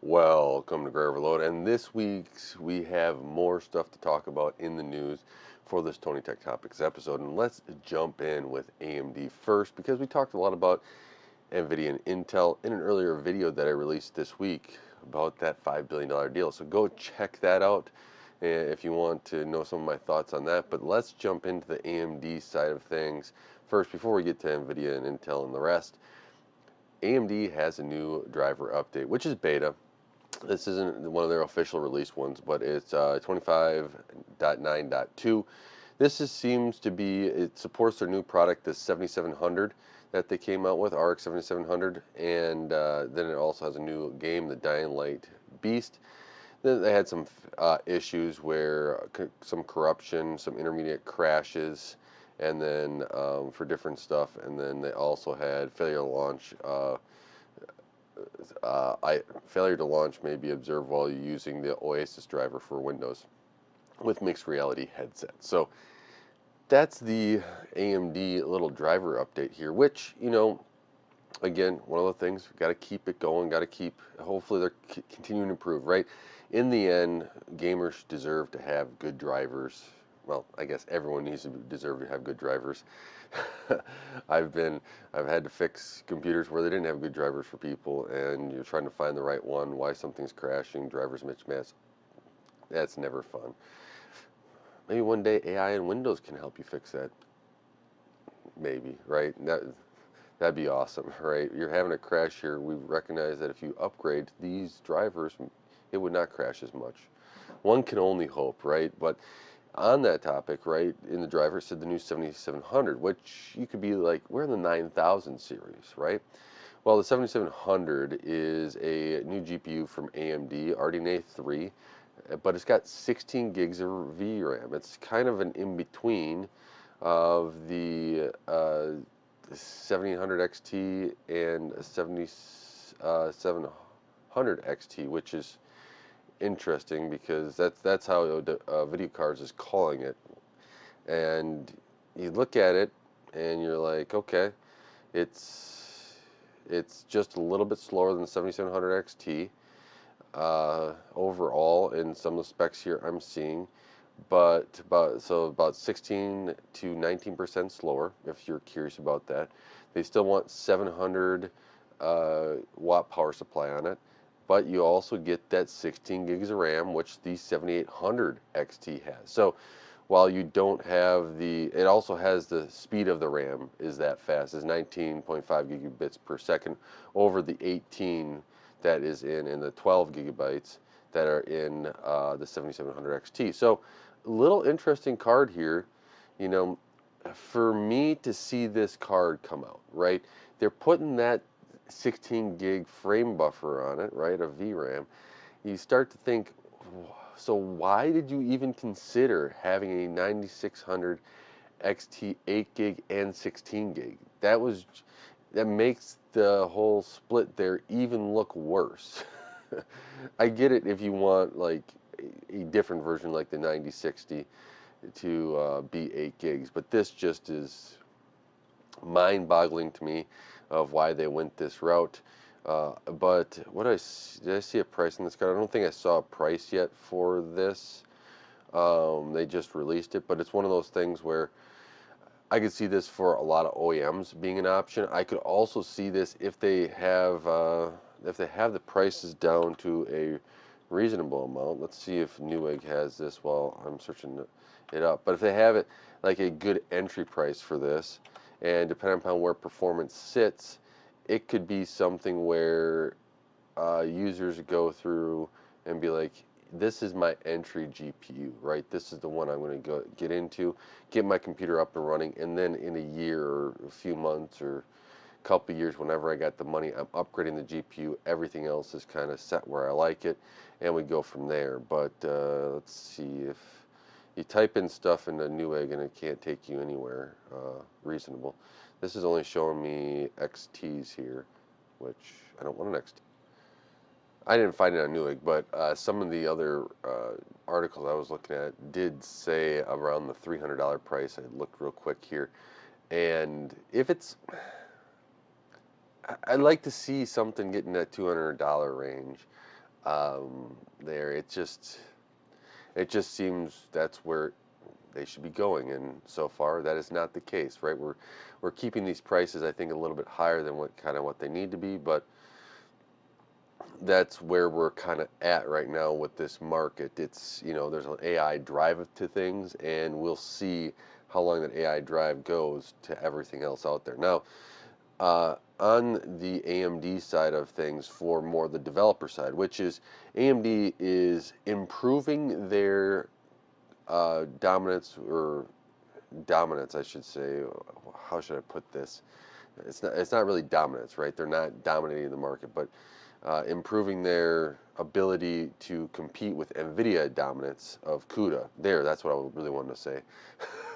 Welcome to Gray Overload, and this week's we have more stuff to talk about in the news for this Tony Tech Topics episode. And let's jump in with AMD first because we talked a lot about Nvidia and Intel in an earlier video that I released this week about that $5 billion deal. So go check that out if you want to know some of my thoughts on that. But let's jump into the AMD side of things first before we get to Nvidia and Intel and the rest. AMD has a new driver update, which is beta. This isn't one of their official release ones, but it's 25.9.2. Seems to be, it supports their new product, the 7700 that they came out with, RX 7700, and then it also has a new game, the Dying Light Beast. Then they had some issues where some corruption, some intermediate crashes, and then for different stuff, and then they also had failure to launch. Failure to launch may be observed while you're using the Oasis driver for Windows with mixed reality headsets. So that's the AMD little driver update here, which, again, one of the things, got to keep it going, hopefully they're continuing to improve, right? In the end, gamers deserve to have good drivers. Well, I guess everyone deserve to have good drivers. I've had to fix computers where they didn't have good drivers for people, and you're trying to find the right one, why something's crashing, drivers mismatch. That's never fun. Maybe one day AI and Windows can help you fix that. Maybe, right? That'd be awesome, right? You're having a crash here. We recognize that if you upgrade these drivers, it would not crash as much. One can only hope, right? But on that topic, right, in the driver said the new 7700, which you could be like, we're in the 9000 series, right? Well, the 7700 is a new GPU from AMD, RDNA 3, but it's got 16 gigs of VRAM. It's kind of an in-between of the 7800 XT and 7700 XT, which is interesting because that's how video cards is calling it. And you look at it and you're like, okay, it's just a little bit slower than 7700 XT overall in some of the specs here I'm seeing, but about 16 to 19% slower if you're curious about that. They still want 700 watt power supply on it, but you also get that 16 gigs of RAM, which the 7800 XT has. So while you don't have it also has the speed of the RAM is that fast, is 19.5 gigabits per second over the 18 that is in the 12 gigabytes that are in the 7700 XT. So a little interesting card here, for me to see this card come out, right? They're putting that 16 gig frame buffer on it, right, of VRAM. You start to think, so why did you even consider having a 9600 XT 8 gig and 16 gig? That makes the whole split there even look worse. I get it if you want like a different version like the 9060 to be 8 gigs, but this just is mind-boggling to me of why they went this route. But did I see a price on this card? I don't think I saw a price yet for this. They just released it, but it's one of those things where I could see this for a lot of OEMs being an option. I could also see this if they have the prices down to a reasonable amount. Let's see if Newegg has this while I'm searching it up. But if they have it like a good entry price for this, and depending upon where performance sits, it could be something where users go through and be like, this is my entry GPU, right? This is the one I'm going to get into, get my computer up and running, and then in a year or a few months or a couple of years, whenever I got the money, I'm upgrading the GPU. Everything else is kind of set where I like it, and we go from there. But let's see, if you type in stuff into Newegg and it can't take you anywhere reasonable. This is only showing me XTs here, which I don't want an XT. I didn't find it on Newegg, but some of the other articles I was looking at did say around the $300 price. I looked real quick here, and if it's, I'd like to see something getting that $200 range. there. It just seems that's where they should be going, and so far that is not the case, right? We're keeping these prices, I think, a little bit higher than what they need to be, but that's where we're kind of at right now with this market. It's, there's an AI drive to things, and we'll see how long that AI drive goes to everything else out there. Now, on the AMD side of things, for more the developer side, which is AMD is improving their dominance, I should say. How should I put this? It's not really dominance, right? They're not dominating the market, but improving their ability to compete with Nvidia dominance of CUDA. That's what I really wanted to say.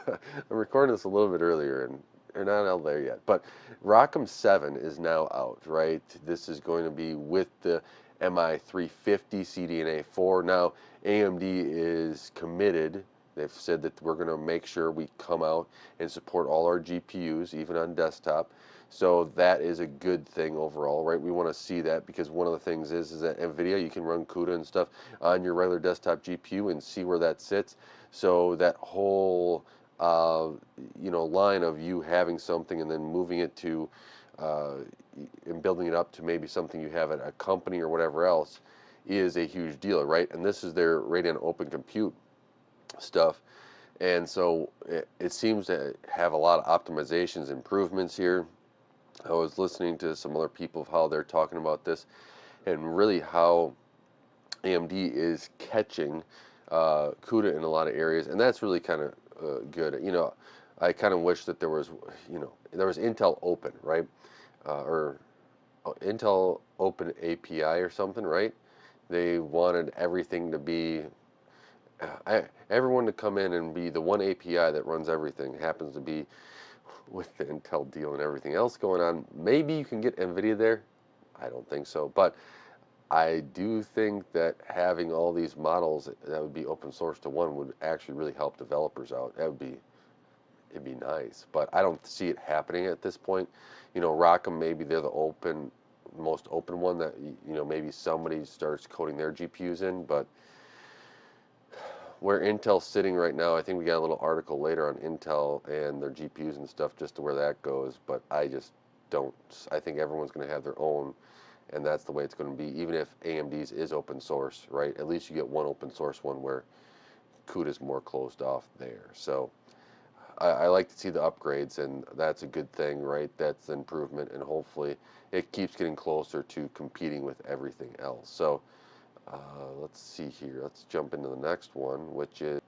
I'm recording this a little bit earlier, and they're not out there yet. But Rocm 7 is now out, right? This is going to be with the MI350 CDNA 4. Now, AMD is committed. They've said that we're going to make sure we come out and support all our GPUs, even on desktop. So that is a good thing overall, right? We want to see that, because one of the things is that NVIDIA, you can run CUDA and stuff on your regular desktop GPU and see where that sits. So that whole line of you having something and then moving it to and building it up to maybe something you have at a company or whatever else is a huge deal, right? And this is their Radeon Open Compute stuff. And so it seems to have a lot of optimizations, improvements here. I was listening to some other people of how they're talking about this, and really how AMD is catching CUDA in a lot of areas, and that's really kind of good. I kind of wish that there was Intel Open, right? Or Intel Open API or something, right? They wanted everything to be everyone to come in and be the one API that runs everything. Happens to be with the Intel deal and everything else going on. Maybe you can get Nvidia there. I don't think so, but I do think that having all these models that would be open source to one would actually really help developers out. It'd be nice, but I don't see it happening at this point. Rocm, maybe they're the most open one that maybe somebody starts coding their GPUs in, but where Intel's sitting right now, I think we got a little article later on Intel and their GPUs and stuff, just to where that goes, but I just don't. I think everyone's going to have their own, and that's the way it's going to be, even if AMD's is open source, right? At least you get one open source one where CUDA's more closed off there. So I like to see the upgrades, and that's a good thing, right? That's an improvement, and hopefully it keeps getting closer to competing with everything else. So let's see here. Let's jump into the next one, which is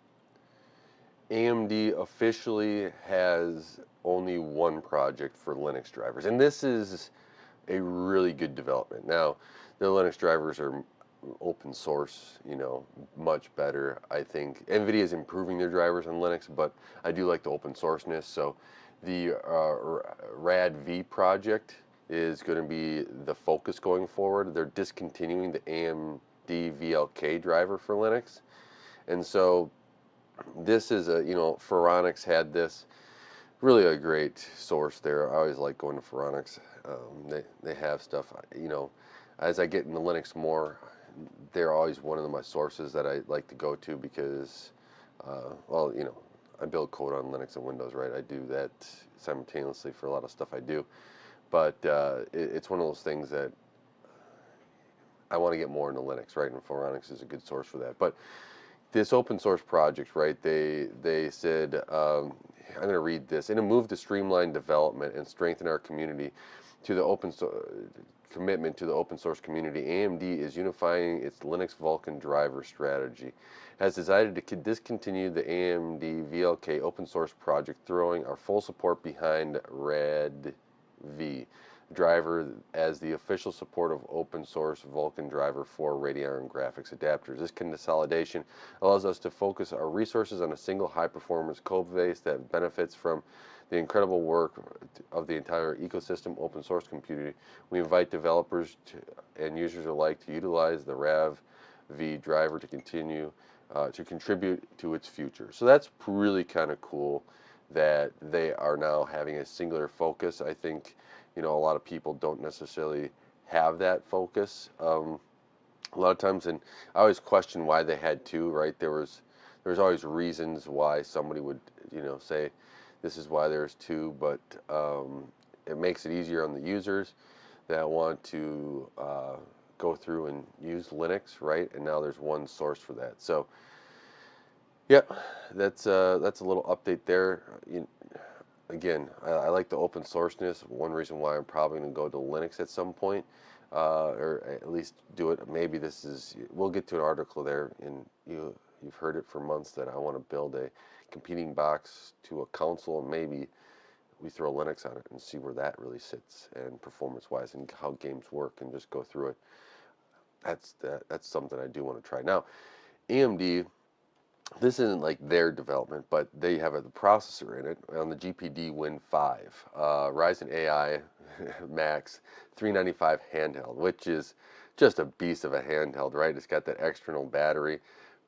AMD officially has only one project for Linux drivers, and this is a really good development. Now, the Linux drivers are open source, much better. I think NVIDIA is improving their drivers on Linux, but I do like the open sourceness. So the RAD-V project is going to be the focus going forward. They're discontinuing the AMD VLK driver for Linux, and so this is Phoronix had this, really a great source there. I always like going to Phoronix. They have stuff, as I get into Linux more, they're always one of my sources that I like to go to, because I build code on Linux and Windows, right? I do that simultaneously for a lot of stuff I do, but it's one of those things that I want to get more into Linux, right? And Phoronix is a good source for that. But this open source project, right? They said, I'm going to read this. In a move to streamline development and strengthen our community to the commitment to the open source community, AMD is unifying its Linux Vulkan driver strategy. Has decided to discontinue the AMD VLK open source project, throwing our full support behind RAD-V driver as the official support of open source Vulkan driver for Radeon graphics adapters. This consolidation allows us to focus our resources on a single high performance code base that benefits from the incredible work of the entire ecosystem open source community. We invite developers and users alike to utilize the RAV-V driver to continue to contribute to its future. So that's really kind of cool that they are now having a singular focus. I think a lot of people don't necessarily have that focus. A lot of times, and I always question why they had two, right? There's always reasons why somebody would, say this is why there's two, but it makes it easier on the users that want to go through and use Linux, right? And now there's one source for that. So, yeah, that's a little update there. Again, I like the open sourceness. One reason why I'm probably going to go to Linux at some point, or at least do it. Maybe this is. We'll get to an article there, and you've heard it for months that I want to build a competing box to a console, and maybe we throw Linux on it and see where that really sits and performance-wise and how games work, and just go through it. That's something I do want to try. Now, AMD, this isn't like their development, but they have the processor in it on the GPD Win 5, Ryzen AI Max 395 handheld, which is just a beast of a handheld, right? It's got that external battery,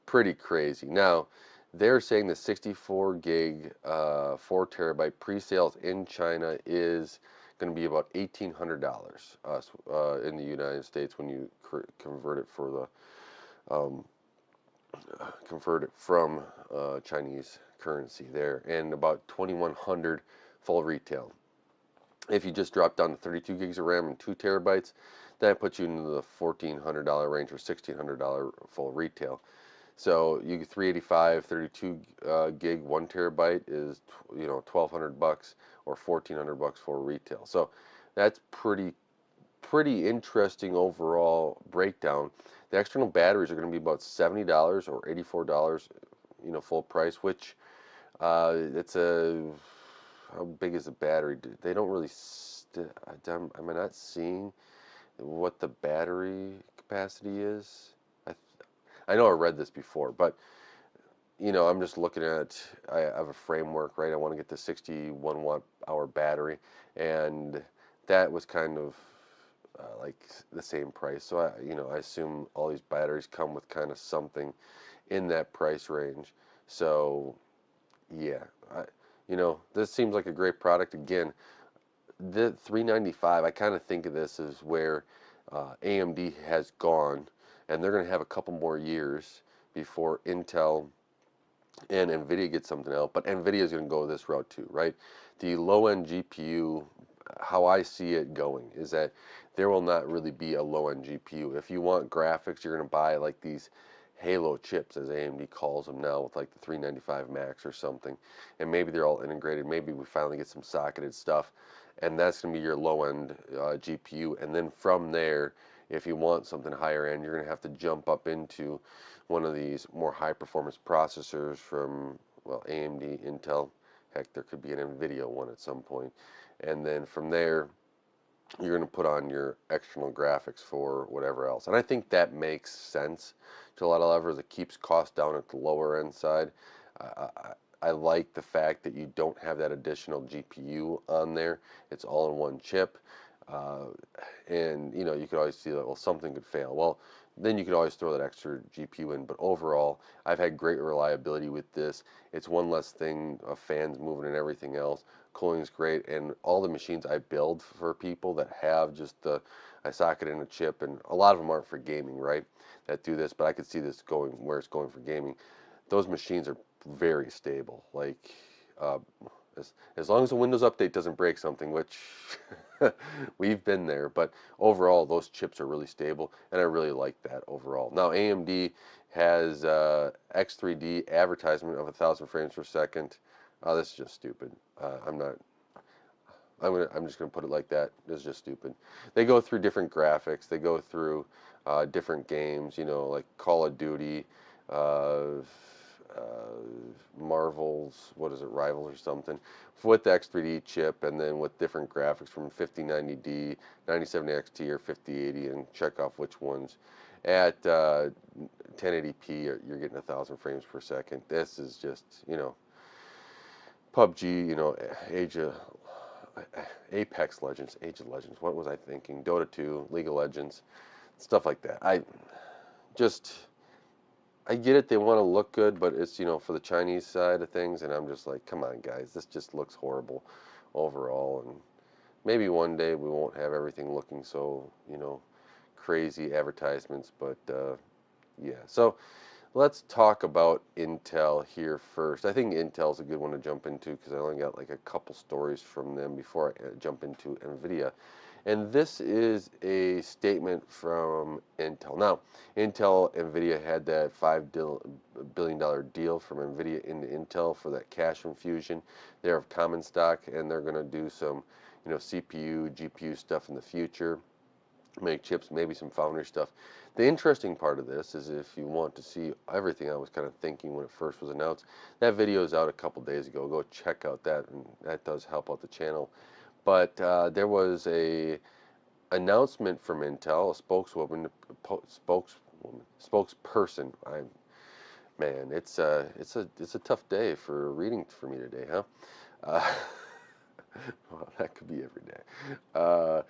pretty crazy. Now, they're saying the 64 gig, 4 terabyte pre-sales in China is going to be about $1,800 in the United States when you convert it for the convert it from Chinese currency there, and about 2,100 full retail. If you just drop down to 32 gigs of RAM and 2 terabytes, that puts you into the $1,400 range or $1,600 full retail. So you get 385, 32 gig, 1 terabyte is $1,200 or $1,400 for retail. So that's pretty interesting overall breakdown. The external batteries are going to be about $70 or $84, full price. Which it's a how big is the battery? They don't really. Am I not seeing what the battery capacity is? I know I read this before, but I'm just looking at. I have a framework, right? I want to get the 61 watt hour battery, and that was kind of like the same price. So I assume all these batteries come with kind of something in that price range. So yeah, this seems like a great product. Again, the 395, I kind of think of this as where AMD has gone, and they're going to have a couple more years before Intel and Nvidia get something out. But Nvidia is going to go this route too, right? The low-end GPU, how I see it going is that there will not really be a low-end GPU. If you want graphics, you're going to buy like these Halo chips, as AMD calls them now, with like the 395 Max or something, and maybe they're all integrated. Maybe we finally get some socketed stuff, and that's going to be your low-end GPU. And then from there, if you want something higher end, you're going to have to jump up into one of these more high-performance processors from, well, AMD, Intel. Heck, there could be an Nvidia one at some point. And then from there, you're going to put on your external graphics for whatever else. And I think that makes sense to a lot of levers. It keeps costs down at the lower end side. I like the fact that you don't have that additional GPU on there. It's all in one chip. And you could always see that, well, something could fail. Well, then you could always throw that extra GPU in. But overall, I've had great reliability with this. It's one less thing of fans moving and everything else. Cooling is great, and all the machines I build for people that have just I socket in a chip, and a lot of them aren't for gaming, right? That do this, but I could see this going where it's going for gaming. Those machines are very stable. Like as long as the Windows update doesn't break something, which we've been there, but overall those chips are really stable, and I really like that overall. Now AMD has X3D advertisement of 1,000 frames per second. This is just stupid. I'm not. I'm just gonna put it like that. It's just stupid. They go through different graphics. They go through different games. Like Call of Duty, Marvel's, what is it, Rivals or something, with the X3D chip, and then with different graphics from 5090D, 97XT, or 5080, and check off which ones. At 1080p, you're getting 1,000 frames per second. This is just, PUBG, Age of Apex Legends, Age of Legends. What was I thinking? Dota 2, League of Legends, stuff like that. I get it. They want to look good, but it's for the Chinese side of things, and I'm just like, come on, guys, this just looks horrible overall. And maybe one day we won't have everything looking so crazy advertisements, but yeah. So let's talk about Intel here first. I think Intel's a good one to jump into because I only got like a couple stories from them before I jump into Nvidia. And this is a statement from Intel. Now, Intel, Nvidia had that $5 billion deal from Nvidia into Intel for that cash infusion. They're of common stock, and they're going to do some, CPU, GPU stuff in the future, make chips, maybe some foundry stuff. The interesting part of this is if you want to see everything I was kind of thinking when it first was announced, that video is out a couple days ago. Go check out that, and that does help out the channel. But there was a announcement from Intel, a spokesperson. Man, it's a tough day for reading for me today, huh? Uh, well, that could be every day.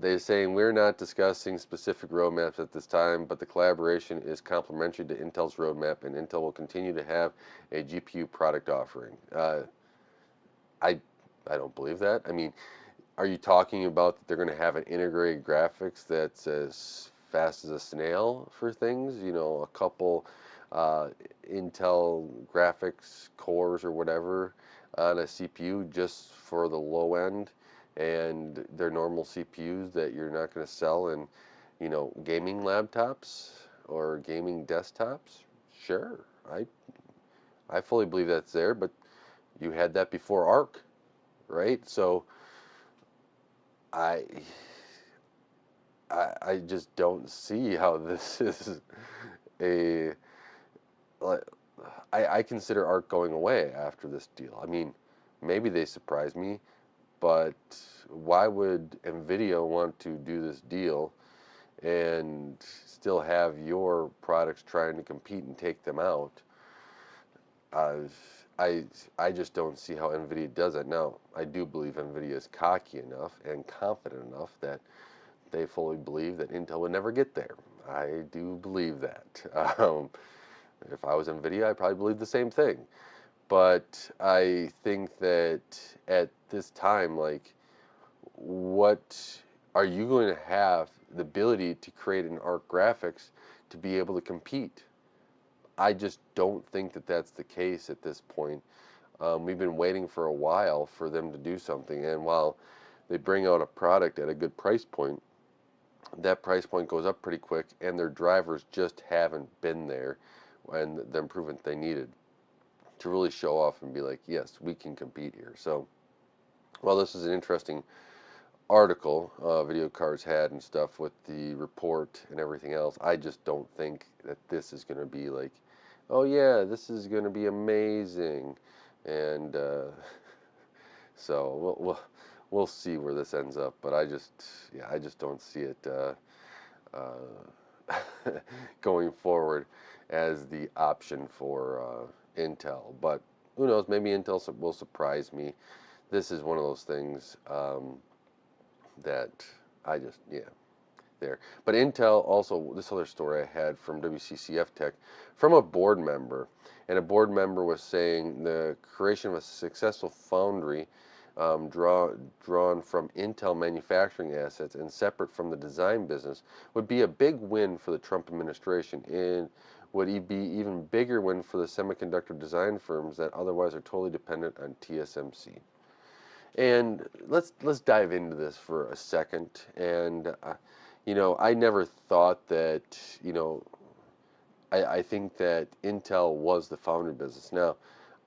They're saying we're not discussing specific roadmaps at this time, but the collaboration is complementary to Intel's roadmap, and Intel will continue to have a GPU product offering. I I don't believe that. I mean, are you talking about that they're going to have an integrated graphics that's as fast as a snail for things? A couple uh, Intel graphics cores or whatever on a CPU just for the low end, and their normal CPUs that you're not going to sell in, gaming laptops or gaming desktops? Sure, I fully believe that's there, but you had that before Arc, right? So I I just don't see how this is a like I consider Arc going away after this deal. I mean, maybe they surprise me, but why would Nvidia want to do this deal and still have your products trying to compete and take them out? Uh, I I just don't see how Nvidia does it. Now, I do believe Nvidia is cocky enough and confident enough that they fully believe that Intel would never get there. I do believe that. If I was NVIDIA, I probably believe the same thing. But I think that at this time, like, what are you going to have the ability to create an ARC graphics to be able to compete? I just don't think that that's the case at this point. We've been waiting for a while for them to do something, and while they bring out a product at a good price point, that price point goes up pretty quick, and their drivers just haven't been there and the improvement they needed to really show off and be like, yes, we can compete here. So, while this is an interesting article, video cards had and stuff with the report and everything else, I just don't think that this is going to be like, oh yeah, this is going to be amazing, and so we'll see where this ends up. But I just don't see it going forward as the option for Intel. But who knows? Maybe Intel will surprise me. This is one of those things that I just, yeah, there. But Intel also, this other story I had from WCCF Tech, from a board member, and a board member was saying the creation of a successful foundry drawn from Intel manufacturing assets and separate from the design business would be a big win for the Trump administration and would be even bigger win for the semiconductor design firms that otherwise are totally dependent on TSMC. And let's dive into this for a second. And I never thought that I think that Intel was the foundry business. Now,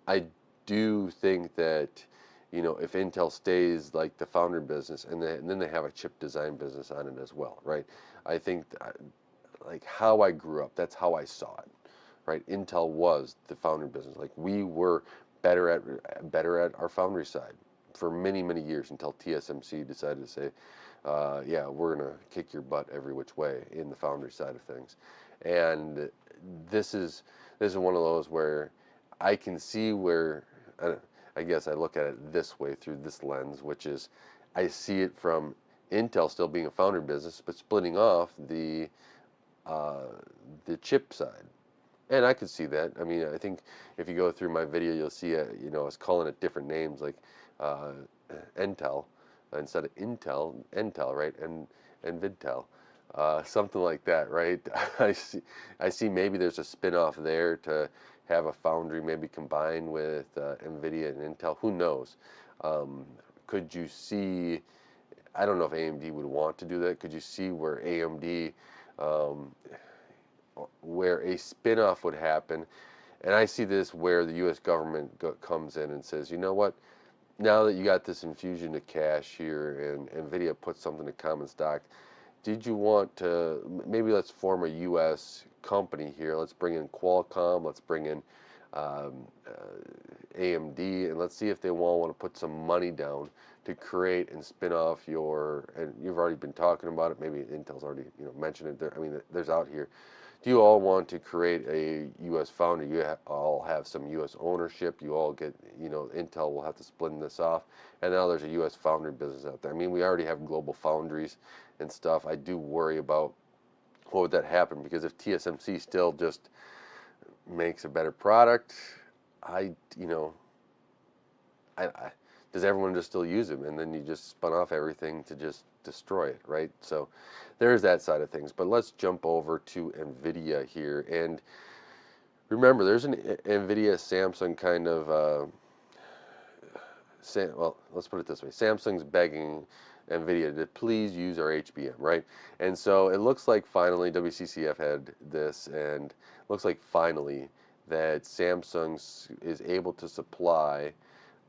I do think that if Intel stays like the foundry business, and then they have a chip design business on it as well, right? I think like how I grew up, that's how I saw it, right? Intel was the foundry business. Like we were better at our foundry side for many many years until TSMC decided to say, yeah, we're gonna kick your butt every which way in the foundry side of things, and this is one of those where I can see where I guess I look at it this way through this lens, which is I see it from Intel still being a foundry business, but splitting off uh, the chip side. And I could see that. I mean, I think if you go through my video, you'll see, I was calling it different names like uh, Intel instead of Intel, right? And Vidtel. something like that, right? I see maybe there's a spin-off there to have a foundry maybe combined with Nvidia and Intel. Who knows? Um, could you see? I don't know if AMD would want to do that. Could you see where AMD, um, where a spin-off would happen? And I see this where the U.S. government comes in and says, you know what? Now that you got this infusion of cash here and Nvidia puts something to common stock, did you want to maybe let's form a U.S. company here? Let's bring in Qualcomm, let's bring in um, AMD, and let's see if they want to put some money down to create and spin off your. And you've already been talking about it. Maybe Intel's already mentioned it. There, I mean, there's out here. Do you all want to create a U.S. foundry? You all have some U.S. ownership. You all get, Intel will have to split this off, and now there's a U.S. foundry business out there. I mean, we already have global foundries and stuff. I do worry about what would that happen, because if TSMC still just makes a better product, I, you know, I does everyone just still use them, and then you just spun off everything to just destroy it, right? So there's that side of things. But let's jump over to Nvidia here, and remember, there's an Nvidia Samsung kind of well, let's put it this way. Samsung's begging Nvidia to please use our HBM, right? And so it looks like finally WCCF had this, and looks like finally that Samsung is able to supply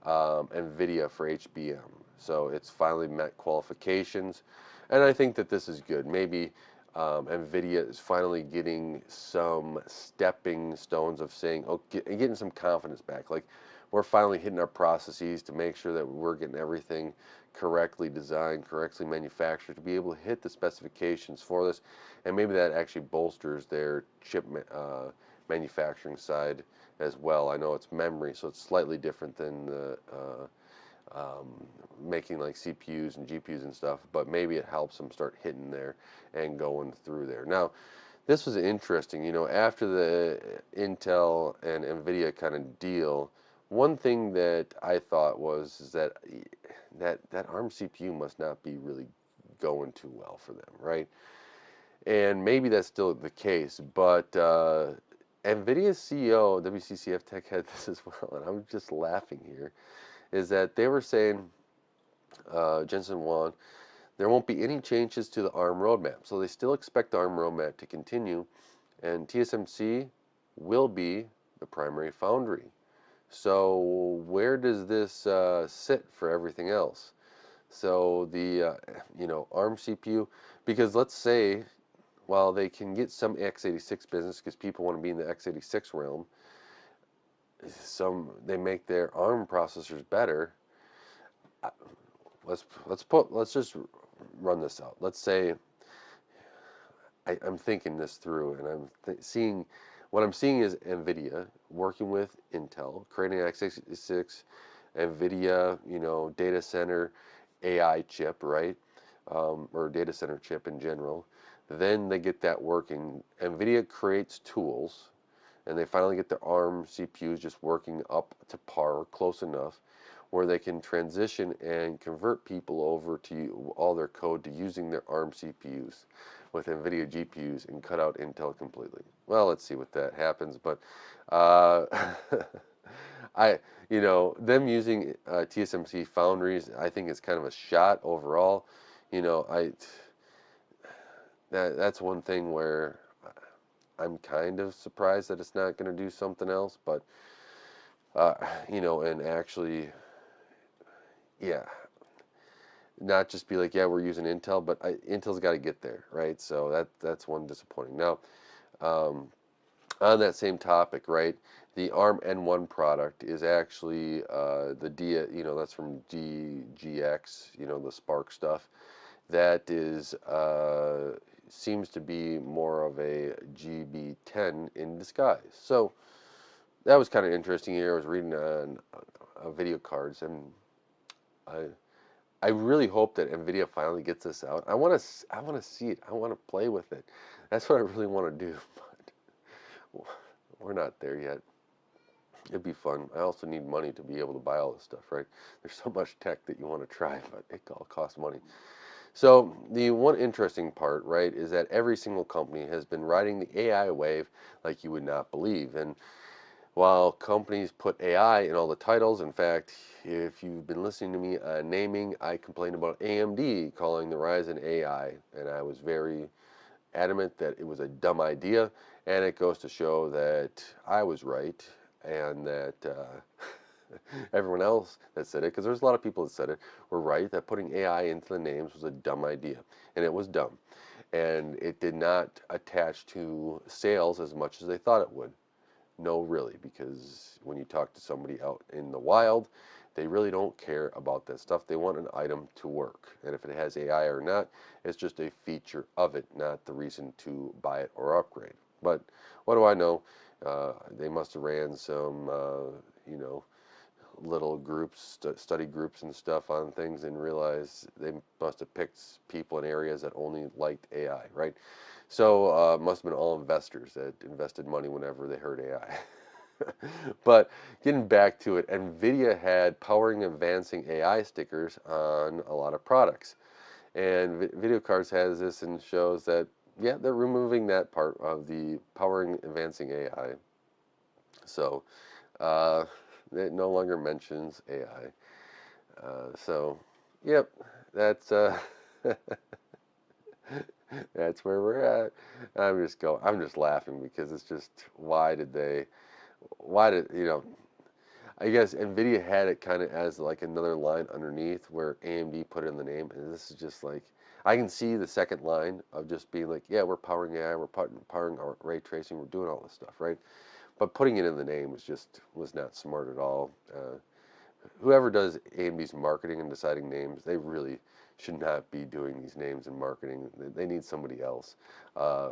Nvidia for HBM. So it's finally met qualifications, and I think that this is good. Maybe Nvidia is finally getting some stepping stones of saying, oh, getting some confidence back. Like, we're finally hitting our processes to make sure that we're getting everything correctly designed, correctly manufactured, to be able to hit the specifications for this, and maybe that actually bolsters their chip manufacturing side as well. I know it's memory, so it's slightly different than the making like CPUs and GPUs and stuff, but maybe it helps them start hitting there and going through there. Now, this was interesting, after the Intel and Nvidia kind of deal, one thing that I thought was is that that ARM CPU must not be really going too well for them, right? And maybe that's still the case, but NVIDIA's CEO, WCCF Tech, had this as well, and I'm just laughing here, is that they were saying, Jensen Huang, there won't be any changes to the ARM roadmap. So they still expect the ARM roadmap to continue, and TSMC will be the primary foundry. So where does this sit for everything else? So the ARM CPU, because let's say while they can get some x86 business because people want to be in the x86 realm, they make their ARM processors better. Let's just run this out. Let's say I'm thinking this through, and seeing what I'm seeing is Nvidia working with Intel, creating an x86 Nvidia, data center AI chip, right? Or data center chip in general. Then they get that working. Nvidia creates tools, and they finally get the ARM CPUs just working up to par, close enough, where they can transition and convert people over to all their code to using their ARM CPUs with Nvidia GPUs and cut out Intel completely. Well, let's see what that happens, but uh, them using TSMC foundries, I think it's kind of a shot overall. That's one thing where I'm kind of surprised that it's not going to do something else, but and actually, yeah, not just be like, yeah, we're using Intel, but Intel's got to get there, right? So that's one disappointing. Now, um, on that same topic, right? The ARM N1 product is actually the that's from DGX, the Spark stuff. That is seems to be more of a GB10 in disguise. So that was kind of interesting here. I was reading on video cards, and I really hope that Nvidia finally gets this out. I want to see it. I want to play with it. That's what I really want to do, but we're not there yet. It'd be fun. I also need money to be able to buy all this stuff, right? There's so much tech that you want to try, but it all costs money. So the one interesting part, right, is that every single company has been riding the AI wave like you would not believe. And while companies put AI in all the titles, in fact, if you've been listening to me on naming, I complained about AMD calling the rise in AI, and I was very adamant that it was a dumb idea, and it goes to show that I was right, and that everyone else that said it, because there's a lot of people that said it, were right, that putting AI into the names was a dumb idea, and it was dumb, and it did not attach to sales as much as they thought it would. No, really, because when you talk to somebody out in the wild, they really don't care about that stuff. They want an item to work. And if it has AI or not, it's just a feature of it, not the reason to buy it or upgrade. But what do I know? They must have ran some, you know, little groups, study groups and stuff on things and realized they must have picked people in areas that only liked AI, right? So must have been all investors that invested money whenever they heard AI. But getting back to it, Nvidia had powering advancing AI stickers on a lot of products. And video cards has this and shows that, yeah, they're removing that part of the powering advancing AI. So uh, it no longer mentions AI. So, yep, that's that's where we're at. I'm just laughing because it's just why did I guess Nvidia had it kind of as like another line underneath where AMD put in the name, and this is just like I can see the second line of just being like, yeah, we're powering AI, we're powering our ray tracing, we're doing all this stuff, right? But putting it in the name was not smart at all. Whoever does AMD's marketing and deciding names, they really should not be doing these names and marketing. They need somebody else. Uh,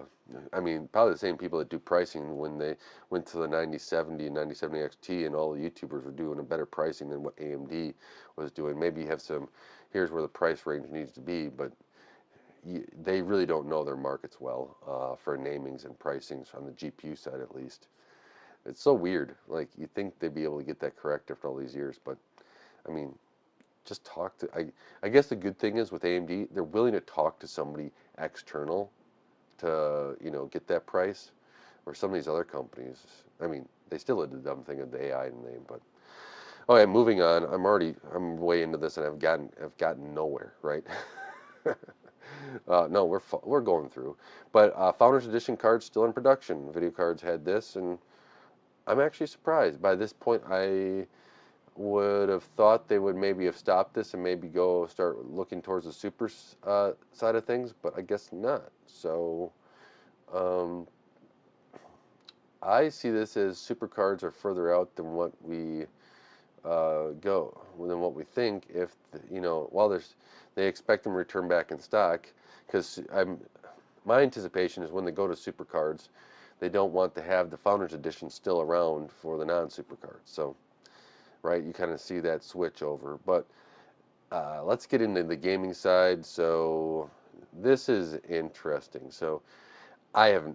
I mean, probably the same people that do pricing when they went to the 9070 and 9070 XT, and all the YouTubers were doing a better pricing than what AMD was doing. Maybe you have some, here's where the price range needs to be, but they really don't know their markets well for namings and pricings on the GPU side at least. It's so weird. Like, you think they'd be able to get that correct after all these years, but I mean, just talk to. I guess the good thing is with AMD, they're willing to talk to somebody external to get that price, or some of these other companies. I mean, they still did the dumb thing of the AI name, but okay, moving on. I'm way into this, and I've gotten nowhere, right? No, we're going through, but Founders Edition cards still in production. Video cards had this, and I'm actually surprised. By this point, I would have thought they would maybe have stopped this and maybe go start looking towards the super side of things, but I guess not. So um, I see this as supercards are further out than what we than what we think. If while they expect them to return back in stock, because my anticipation is when they go to supercards, they don't want to have the Founders Edition still around for the non-supercards. So right, you kind of see that switch over. But let's get into the gaming side. So this is interesting. So I've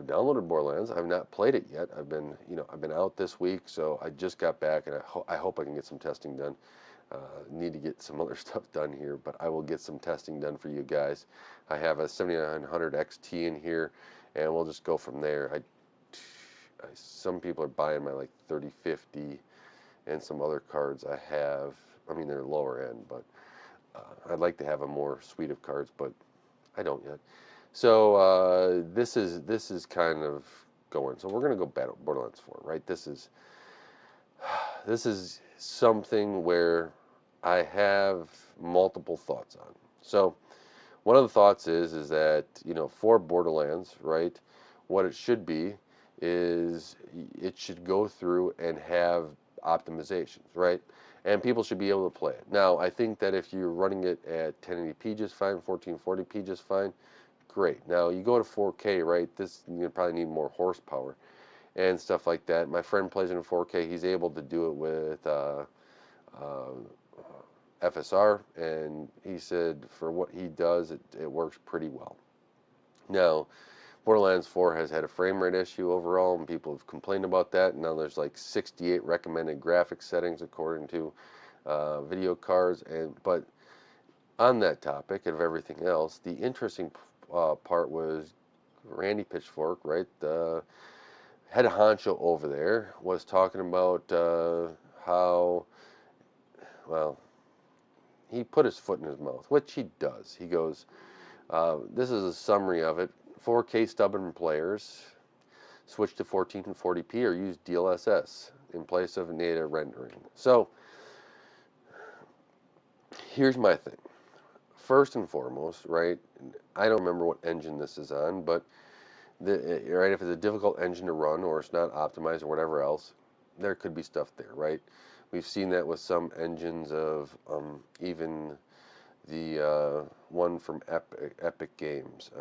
downloaded Borderlands. I've not played it yet. I've been out this week, so I just got back, and I hope I can get some testing done. Need to get some other stuff done here, but I will get some testing done for you guys. I have a 7900 XT in here, and we'll just go from there. Some people are buying my like 3050 and some other cards I have. I mean, they're lower end, but I'd like to have a more suite of cards, but I don't yet. So this is kind of going. So we're gonna go battle Borderlands 4, right? This is something where I have multiple thoughts on. So one of the thoughts is that for Borderlands, right, what it should be is it should go through and have optimizations, right? And people should be able to play it. Now, I think that if you're running it at 1080p just fine, 1440p just fine, great. Now, you go to 4K, right? This you probably need more horsepower and stuff like that. My friend plays it in 4K. He's able to do it with uh, FSR, and he said for what he does, it works pretty well. Now, Borderlands 4 has had a frame rate issue overall, and people have complained about that. Now there's like 68 recommended graphics settings according to video cards, but On that topic of everything else, the interesting part was Randy Pitchfork, right? The head honcho over there was talking about how, well, he put his foot in his mouth, which he does. He goes, this is a summary of it. 4K stubborn players switch to 1440p or use DLSS in place of native rendering. So here's my thing. First and foremost, right? I don't remember what engine this is on, but right, if it's a difficult engine to run or it's not optimized or whatever else, there could be stuff there, right? We've seen that with some engines of even the one from Epic Games,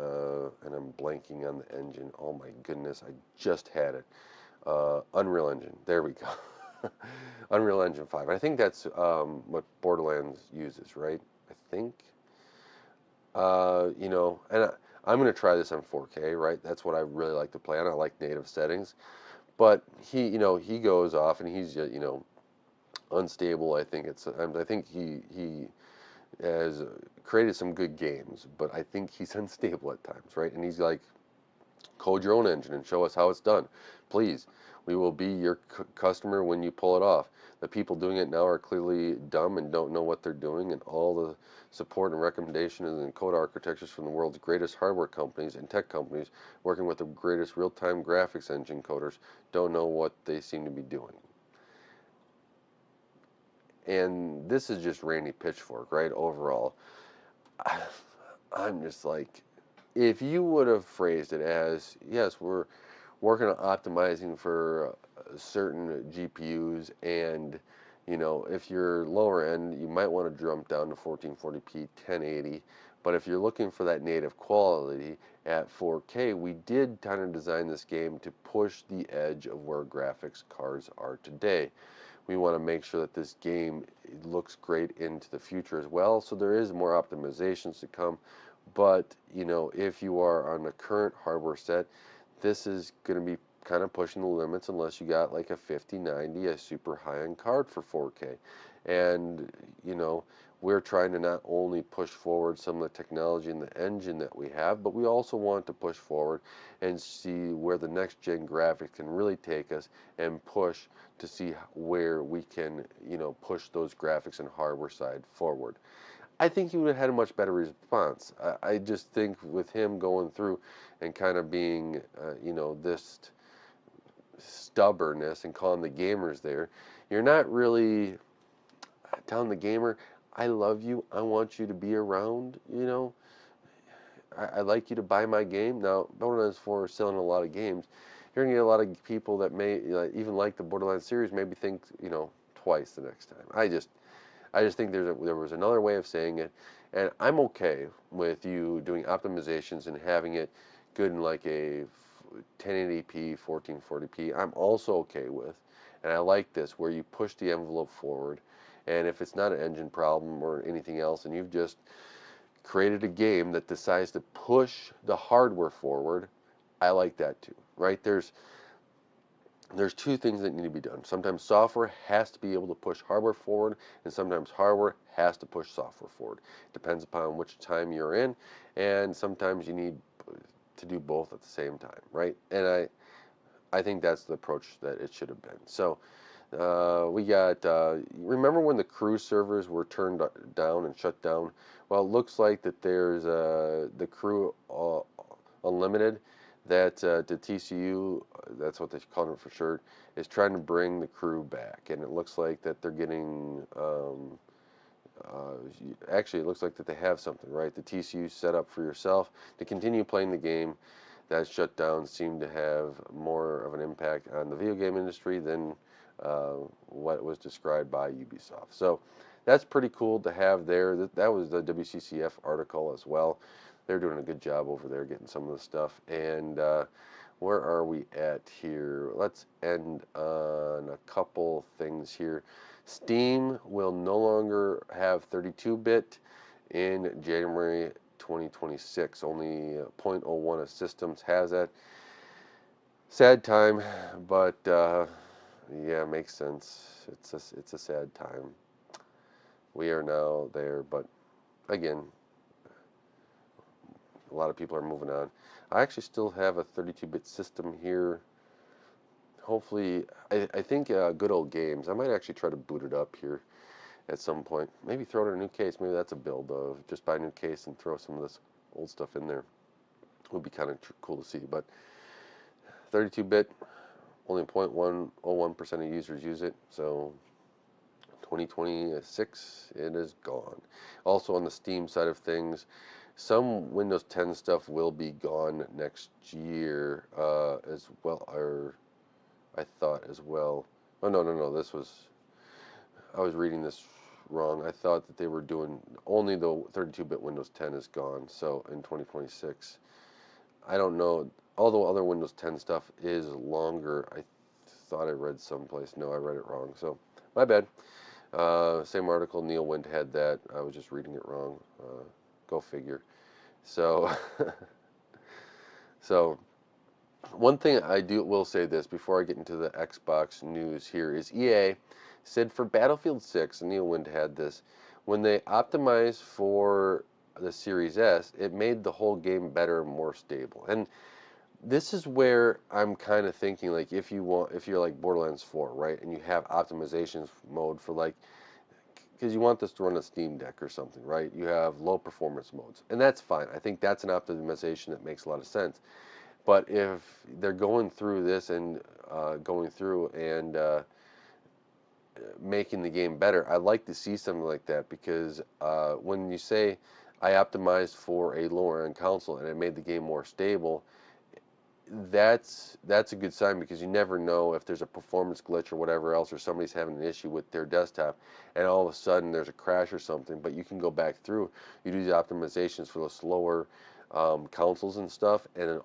and I'm blanking on the engine. Oh my goodness, I just had it. Unreal Engine. There we go. Unreal Engine 5. I think that's what Borderlands uses, right? I think. And I'm going to try this on 4K, right? That's what I really like to play on. I like native settings. But he goes off and he's, unstable. I think he has created some good games, but I think he's unstable at times, right? And he's like, code your own engine and show us how it's done. Please, we will be your customer when you pull it off. The people doing it now are clearly dumb and don't know what they're doing, and all the support and recommendations and code architectures from the world's greatest hardware companies and tech companies working with the greatest real-time graphics engine coders don't know what they seem to be doing. And this is just Randy Pitchfork, right? Overall, I'm just like, if you would have phrased it as, yes, we're working on optimizing for certain GPUs, and if you're lower end, you might want to jump down to 1440p 1080. But if you're looking for that native quality at 4K, we did kind of design this game to push the edge of where graphics cards are today. We want to make sure that this game looks great into the future as well. So there is more optimizations to come. But if you are on the current hardware set, this is going to be kind of pushing the limits unless you got like a 5090, a super high-end card for 4K. And we're trying to not only push forward some of the technology in the engine that we have, but we also want to push forward and see where the next gen graphics can really take us and push to see where we can push those graphics and hardware side forward. I think he would have had a much better response. I just think with him going through and kind of being, this stubbornness and calling the gamers there, you're not really telling the gamer, I love you, I want you to be around, I like you to buy my game. Now, Borderlands 4 is selling a lot of games. You're going to get a lot of people that may, even like the Borderlands series, maybe think, twice the next time. I just think there was another way of saying it, and I'm okay with you doing optimizations and having it good in like a 1080p, 1440p. I'm also okay with, and I like this, where you push the envelope forward, and if it's not an engine problem or anything else, and you've just created a game that decides to push the hardware forward, I like that too, right? There's two things that need to be done. Sometimes software has to be able to push hardware forward, and sometimes hardware has to push software forward. Depends upon which time you're in, and sometimes you need to do both at the same time, right? And I think that's the approach that it should have been. So we got, remember when the crew servers were turned down and shut down? Well, it looks like that there's the crew unlimited, that the TCU, that's what they call it for short, is trying to bring the crew back, and it looks like that they're getting, actually it looks like that they have something, right? The TCU set up for yourself to continue playing the game. That shutdown seemed to have more of an impact on the video game industry than what was described by Ubisoft. So that's pretty cool to have there. That was the WCCF article as well. They're doing a good job over there getting some of the stuff. And where are we at here? Let's end on a couple things here. Steam will no longer have 32-bit in January 2026. Only 0.01 of systems has that. Sad time, but yeah, makes sense. It's a sad time. We are now there, but again, a lot of people are moving on. I actually still have a 32-bit system here. Hopefully, I think good old games. I might actually try to boot it up here at some point. Maybe throw it in a new case. Maybe that's a build of just buy a new case and throw some of this old stuff in there. Would be kind of cool to see. But 32-bit, only 0.101% of users use it. So 2026, it is gone. Also on the Steam side of things, some Windows 10 stuff will be gone next year as well, or I thought as well. Oh, no, I was reading this wrong. I thought that they were doing, only the 32-bit Windows 10 is gone, so in 2026. I don't know, although other Windows 10 stuff is longer. I thought I read someplace. No, I read it wrong, so my bad. Same article, Neil Wind had that. I was just reading it wrong. Go figure. So, so one thing I will say this before I get into the Xbox news here is EA said for Battlefield 6, and Neil Wind had this, when they optimized for the Series S, it made the whole game better and more stable. And this is where I'm kind of thinking, like, if you're like Borderlands 4, right, and you have optimizations mode for, like, because you want this to run a Steam Deck or something, right? You have low performance modes, and that's fine. I think that's an optimization that makes a lot of sense. But if they're going through this and making the game better, I'd like to see something like that, because when you say I optimized for a lower end console and it made the game more stable, that's a good sign, because you never know if there's a performance glitch or whatever else, or somebody's having an issue with their desktop and all of a sudden there's a crash or something. But you can go back through, you do the optimizations for the slower consoles and stuff, and then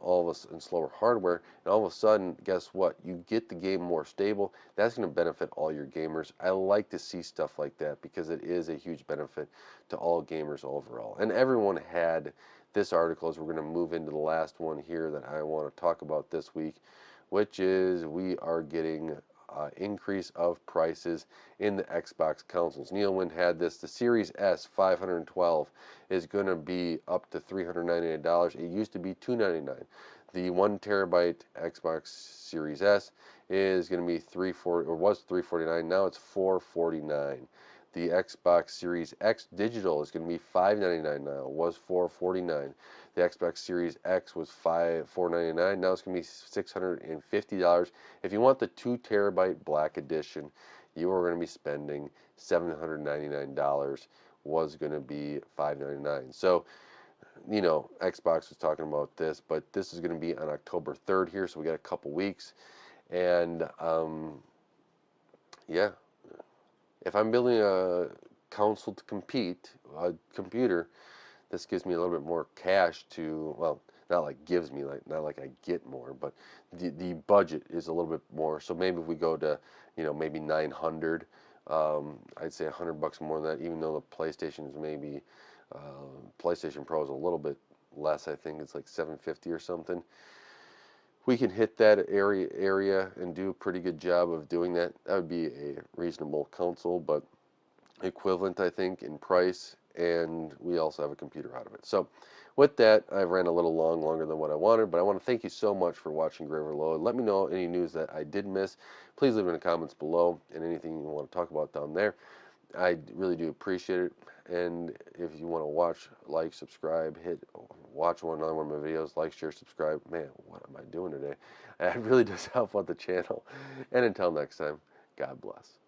and slower hardware, and all of a sudden, guess what, you get the game more stable. That's going to benefit all your gamers. I like to see stuff like that, because it is a huge benefit to all gamers overall. And everyone had this article, as we're going to move into the last one here that I want to talk about this week, which is we are getting increase of prices in the Xbox consoles. Neil Wind had this. The Series S 512 is going to be up to $399. It used to be $299. The 1 terabyte Xbox Series S is going to be was $349. Now it's $449. The Xbox Series X digital is going to be $599 now. It was $449. The Xbox Series X was $499. Now it's going to be $650. If you want the 2 terabyte black edition, you are going to be spending $799. Was going to be $599. So, Xbox was talking about this, but this is going to be on October 3rd here, so we got a couple weeks. And yeah, if I'm building a console to compete, a computer, this gives me a little bit more cash to, well, not like gives me, not like I get more, but the budget is a little bit more. So maybe if we go to, maybe 900, I'd say $100 more than that, even though the PlayStation is maybe, PlayStation Pro is a little bit less. I think it's like 750 or something. We can hit that area and do a pretty good job of doing that. That would be a reasonable console, but equivalent, I think, in price, and we also have a computer out of it. So with that, I ran a little longer than what I wanted, but I want to thank you so much for watching Graver Low. Let me know any news that I did miss. Please leave it in the comments below, and anything you want to talk about down there. I really do appreciate it. And if you want to watch, like, subscribe, watch another one of my videos, like, share, subscribe. Man, what am I doing today? It really does help out the channel. And until next time, God bless.